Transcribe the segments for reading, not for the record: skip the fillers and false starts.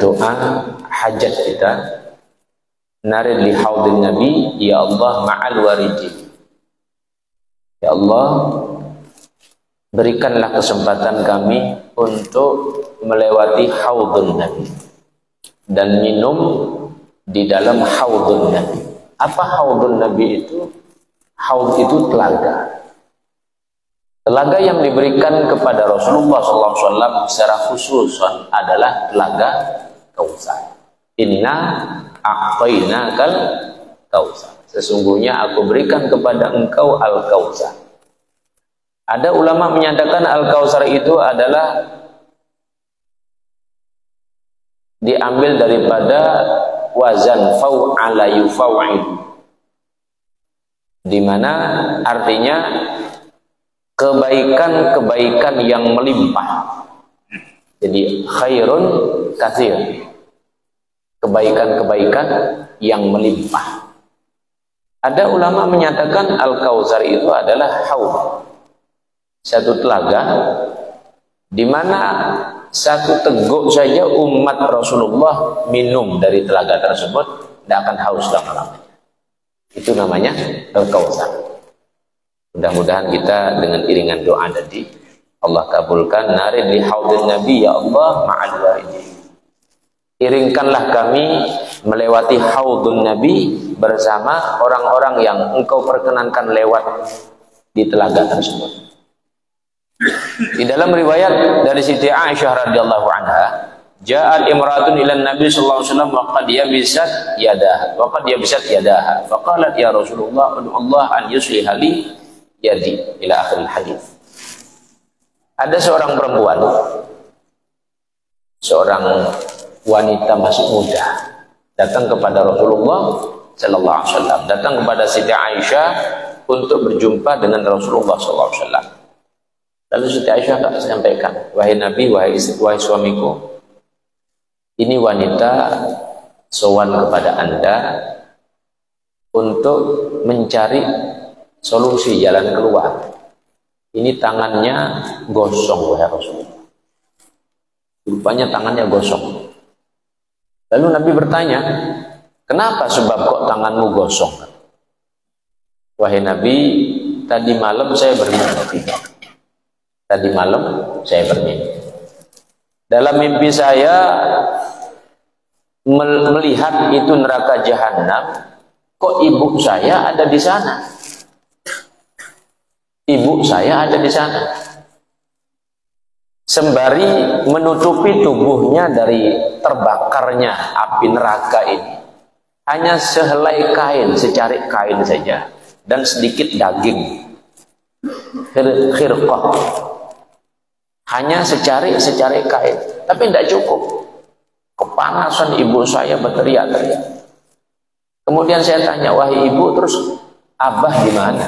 doa hajat kita. Narid li haudin nabi, ya Allah ma'al waridin. Ya Allah, berikanlah kesempatan kami untuk melewati haudun nabi dan minum di dalam haudun nabi. Apa haudun nabi itu? Haud itu telaga. Telaga yang diberikan kepada Rasulullah SAW secara khusus adalah telaga Kautsar. Inna a'tainakal Kautsar. Sesungguhnya aku berikan kepada engkau Al-Kautsar. Ada ulama menyatakan Al-Kautsar itu adalah diambil daripada wazan fau'ala yufaw'il, di mana artinya kebaikan-kebaikan yang melimpah. Jadi khairun katsir, kebaikan-kebaikan yang melimpah. Ada ulama menyatakan Al-Kautsar itu adalah haud, satu telaga di mana satu teguk saja umat Rasulullah minum dari telaga tersebut tidak akan haus lama-lamanya. Itu namanya Al-Kautsar. Mudah-mudahan kita dengan iringan doa tadi Allah kabulkan. Narid li haudin nabi, ya Allah ma'al waridin. Iringkanlah kami melewati haudun nabi bersama orang-orang yang engkau perkenankan lewat di telaga tersebut. Di dalam riwayat dari Siti Aisyah radhiyallahu anha, ja'at imra'atun ila Nabi sallallahu alaihi wasallam wa qad yabisat yadaha. Faqalat ya Rasulullah, Allah an yusliha li yadi, ila akhir hadis. Ada seorang perempuan, seorang wanita masih muda, datang kepada Rasulullah sallallahu alaihi wasallam, datang kepada Siti Aisyah untuk berjumpa dengan Rasulullah sallallahu alaihi wasallam. Lalu Siti Aisyah sampaikan, wahai Nabi, wahai suamiku, ini wanita sowan kepada Anda untuk mencari solusi jalan keluar. Ini tangannya gosong, wahai Rasulullah. Rupanya tangannya gosong. Lalu Nabi bertanya, kenapa sebab kok tanganmu gosong? Wahai Nabi, tadi malam saya bermimpi. Dalam mimpi saya melihat itu neraka jahanam. Kok ibu saya ada di sana? Ibu saya ada di sana. Sembari menutupi tubuhnya dari terbakarnya api neraka ini, hanya sehelai kain, secarik kain saja, dan sedikit daging. Khirqah. Hanya secarik kain, tapi tidak cukup. Kepanasan ibu saya berteriak-teriak. Kemudian saya tanya, wahai ibu, terus abah di mana?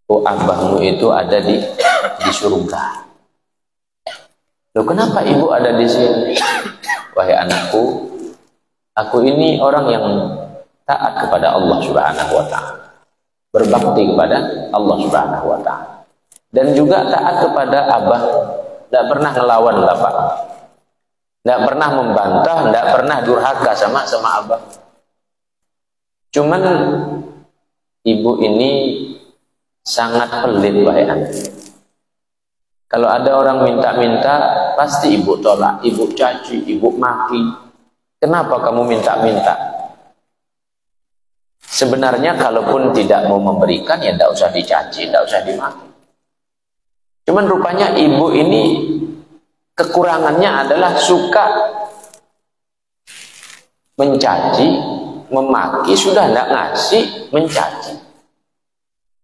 Oh, abahmu itu ada di surga. Loh, kenapa ibu ada di sini? Wahai anakku, aku ini orang yang taat kepada Allah Subhanahu wa ta'ala, berbakti kepada Allah Subhanahu wa ta'ala, dan juga taat kepada abah. Tidak pernah ngelawan bapak, tidak pernah membantah, tidak pernah durhaka sama abah. Cuman ibu ini sangat pelit, wahai anak. Kalau ada orang minta-minta, pasti ibu tolak, ibu caci, ibu maki. Kenapa kamu minta-minta? Sebenarnya kalaupun tidak mau memberikan, ya tidak usah dicaci, tidak usah dimaki. Cuman rupanya ibu ini kekurangannya adalah suka mencaci, memaki. Sudah tidak ngasih, mencaci.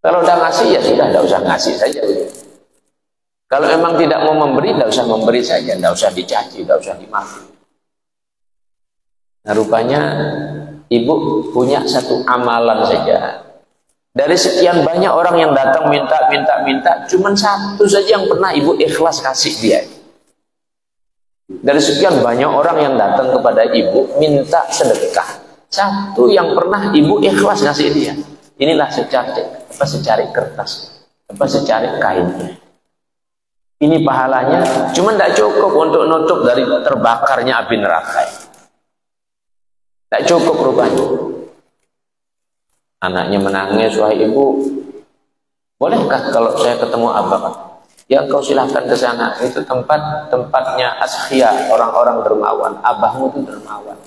Kalau udah ngasih, ya sudah, tidak usah ngasih saja. Kalau memang tidak mau memberi, tidak usah memberi saja, tidak usah dicaci, tidak usah dimaki. Nah, rupanya ibu punya satu amalan saja. Dari sekian banyak orang yang datang minta, cuman satu saja yang pernah ibu ikhlas kasih dia. Dari sekian banyak orang yang datang kepada ibu minta sedekah, satu yang pernah ibu ikhlas ngasih dia. Inilah secari kertas, secari kain. Ini pahalanya, cuma tidak cukup untuk nutup dari terbakarnya api neraka. Tidak cukup rupanya. Anaknya menangis, wahai ibu, bolehkah kalau saya ketemu abah? Ya engkau silahkan ke sana. Itu tempatnya askhia, orang-orang dermawan. Abahmu itu dermawan.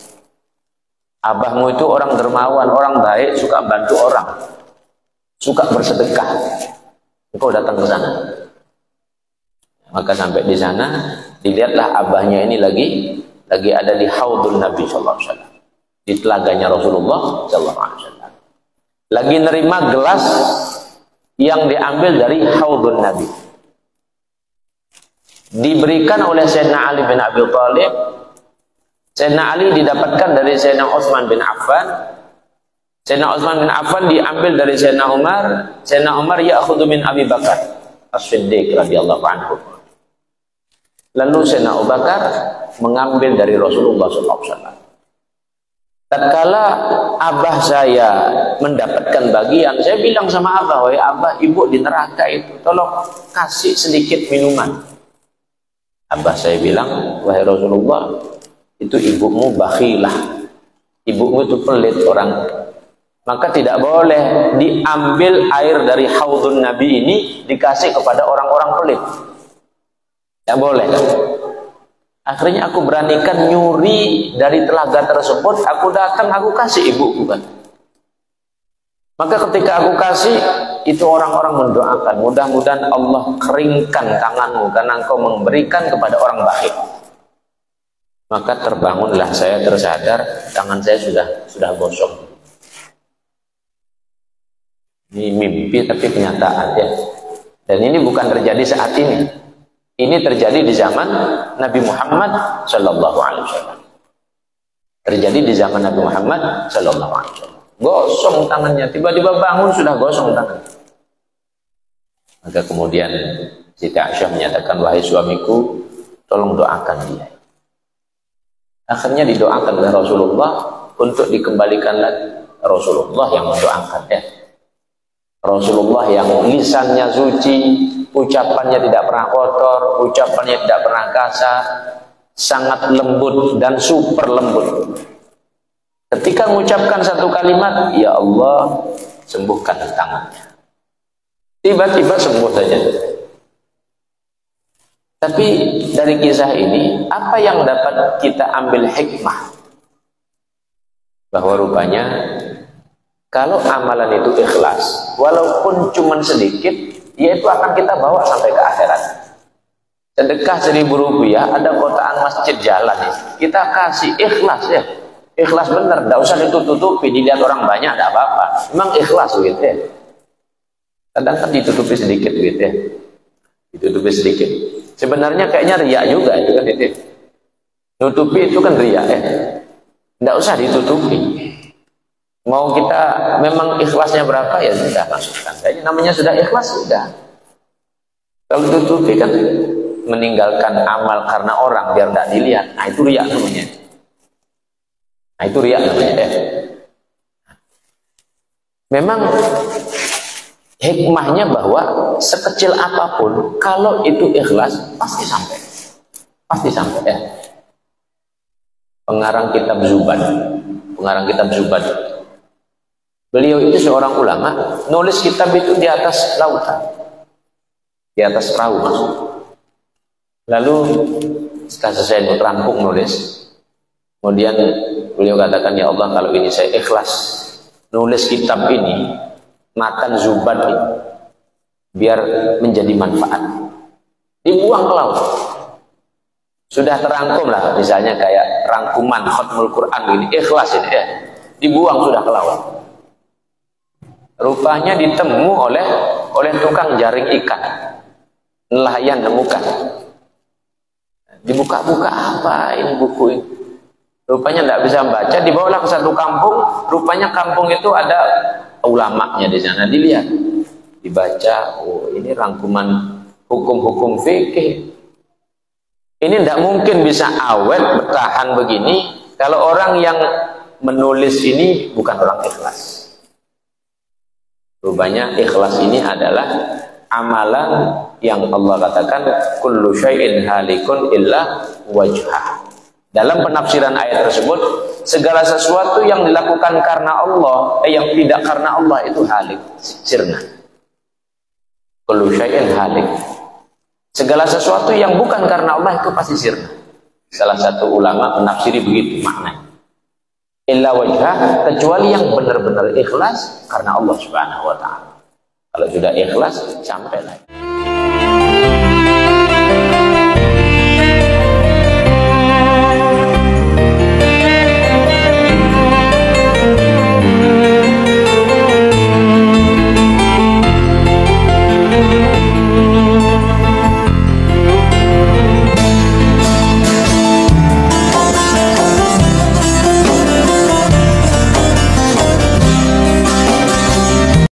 Abahmu itu orang dermawan, orang baik, suka bantu orang, suka bersedekah. Engkau datang ke sana. Maka sampai di sana dilihatlah abahnya ini lagi ada di haudun Nabi sallallahu alaihi wasallam, di telaganya Rasulullah sallallahu alaihi wasallam, lagi nerima gelas yang diambil dari haudun Nabi, diberikan oleh Sayyidina Ali bin Abi Thalib. Sayyidina Ali didapatkan dari Sayyidina Utsman bin Affan. Sayyidina Utsman bin Affan diambil dari Sayyidina Umar. Sayyidina Umar ya'khudhu min Abi Bakar As-Siddiq radhiyallahu anhu. Lalu Sayyidina Abu Bakar mengambil dari Rasulullah SAW. Tatkala abah saya mendapatkan bagian, saya bilang sama abah, wahai abah, ibu di neraka itu, tolong kasih sedikit minuman. Abah saya bilang, wahai Rasulullah, itu ibumu bakhilah, ibumu itu pelit orang. Maka tidak boleh diambil air dari haudun Nabi ini dikasih kepada orang-orang pelit. Tidak boleh. Akhirnya aku beranikan nyuri dari telaga tersebut. Aku datang, aku kasih ibuku kan. Maka ketika aku kasih, itu orang-orang mendoakan, mudah-mudahan Allah keringkan tanganmu karena engkau memberikan kepada orang bakhil. Maka terbangunlah saya, tersadar tangan saya sudah gosong. Ini mimpi tapi kenyataan ya. Dan ini bukan terjadi saat ini. Ini terjadi di zaman Nabi Muhammad sallallahu alaihi wasallam. Terjadi di zaman Nabi Muhammad sallallahu alaihi wasallam. Gosong tangannya, tiba-tiba bangun sudah gosong tangan. Maka kemudian Siti Aisyah menyatakan, wahai suamiku, tolong doakan dia. Akhirnya didoakan oleh Rasulullah untuk dikembalikan lagi. Rasulullah yang mendoakan ya. Rasulullah yang lisannya suci, ucapannya tidak pernah kotor, ucapannya tidak pernah kasar, sangat lembut dan super lembut. Ketika mengucapkan satu kalimat, ya Allah, sembuhkan tangannya. Tiba-tiba sembuh saja. Tapi dari kisah ini, apa yang dapat kita ambil hikmah? Bahwa rupanya kalau amalan itu ikhlas, walaupun cuma sedikit, ya itu akan kita bawa sampai ke akhirat. Sedekah 1.000 rupiah, ada kotaan masjid jalan nih, kita kasih ikhlas ya, ikhlas bener, tidak usah ditutupi, dilihat orang banyak, tidak apa-apa. Memang ikhlas gitu ya. Kadang kan ditutupi sedikit gitu ya, ditutupi sedikit. Sebenarnya kayaknya riak juga itu kan itu. Nutupi itu kan riak ya, tidak usah ditutupi. Mau kita memang ikhlasnya berapa ya sudah masukkan saja. Namanya sudah ikhlas sudah. Kalau tutupi kan meninggalkan amal karena orang biar tidak dilihat. Nah itu riya namanya. Nah itu riya namanya. Memang hikmahnya bahwa sekecil apapun kalau itu ikhlas pasti sampai. Pasti sampai ya. Pengarang kitab Zubad. Beliau itu seorang ulama, nulis kitab itu di atas lautan, di atas perahu maksud. Lalu setelah selesai rampung nulis, kemudian beliau katakan, ya Allah, kalau ini saya ikhlas nulis kitab ini, makan Zubad ini, biar menjadi manfaat. Dibuang ke laut. Sudah terangkum lah, misalnya kayak rangkuman khatmul Quran ini, ikhlas ini ya, dibuang sudah ke laut. Rupanya ditemu oleh tukang jaring ikan, nelayan nemukan. Dibuka-buka, apa ini buku ini? Rupanya tidak bisa membaca, dibawalah ke satu kampung. Rupanya kampung itu ada ulamanya di sana. Dilihat, dibaca, oh ini rangkuman hukum-hukum fikih. Ini tidak mungkin bisa awet bertahan begini kalau orang yang menulis ini bukan orang ikhlas. Rupanya ikhlas ini adalah amalan yang Allah katakan kullu syai'in halikun illa wajhah. Dalam penafsiran ayat tersebut, segala sesuatu yang dilakukan karena Allah, yang tidak karena Allah itu halik, sirna. Kullu syai'in halik. Segala sesuatu yang bukan karena Allah itu pasti sirna. Salah satu ulama menafsiri begitu maknanya. Illa wajhah, kecuali yang benar-benar ikhlas karena Allah Subhanahu wa taala. Kalau sudah ikhlas, sampai lah.